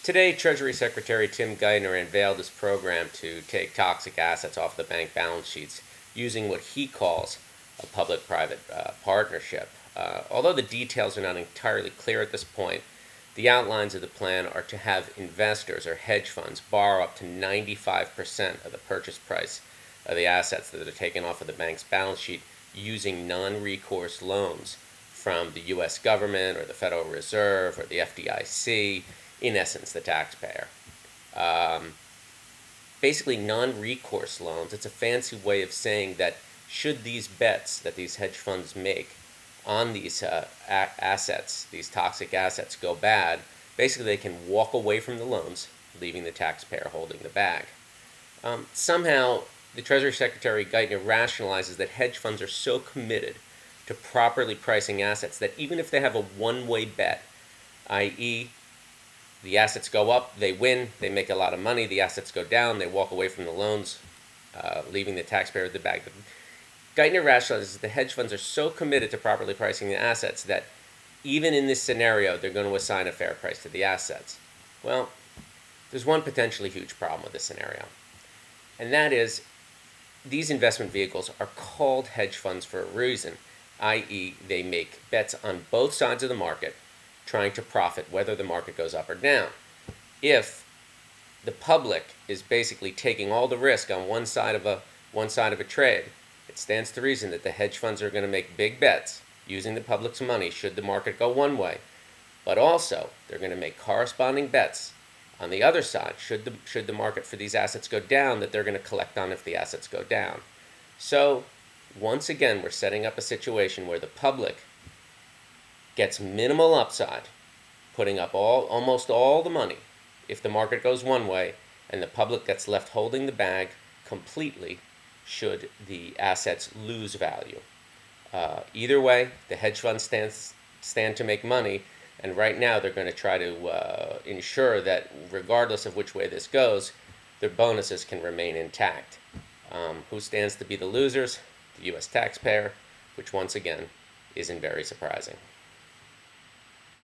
Today, Treasury Secretary Tim Geithner unveiled his program to take toxic assets off the bank balance sheets using what he calls a public-private partnership. Although the details are not entirely clear at this point, the outlines of the plan are to have investors or hedge funds borrow up to 95% of the purchase price of the assets that are taken off of the bank's balance sheet using non-recourse loans from the U.S. government or the Federal Reserve or the FDIC, in essence, the taxpayer. Basically, non-recourse loans, it's a fancy way of saying that should these bets that these hedge funds make on these assets, these toxic assets, go bad, basically they can walk away from the loans, leaving the taxpayer holding the bag. Somehow, the Treasury Secretary Geithner rationalizes that hedge funds are so committed to properly pricing assets that even if they have a one-way bet, i.e., the assets go up, they win, they make a lot of money, the assets go down, they walk away from the loans, leaving the taxpayer with the bag. Geithner rationalizes that the hedge funds are so committed to properly pricing the assets that even in this scenario, they're going to assign a fair price to the assets. Well, there's one potentially huge problem with this scenario, and that is these investment vehicles are called hedge funds for a reason, i.e., they make bets on both sides of the market, trying to profit whether the market goes up or down. If the public is basically taking all the risk on one side of a trade, it stands to reason that the hedge funds are going to make big bets using the public's money should the market go one way, but also they're going to make corresponding bets on the other side should the market for these assets go down that they're going to collect on if the assets go down. So once again, we're setting up a situation where the public gets minimal upside, putting up almost all the money if the market goes one way, and the public gets left holding the bag completely should the assets lose value. Either way, the hedge funds stand to make money, and right now they're going to try to ensure that regardless of which way this goes, their bonuses can remain intact. Who stands to be the losers? The U.S. taxpayer, which once again isn't very surprising.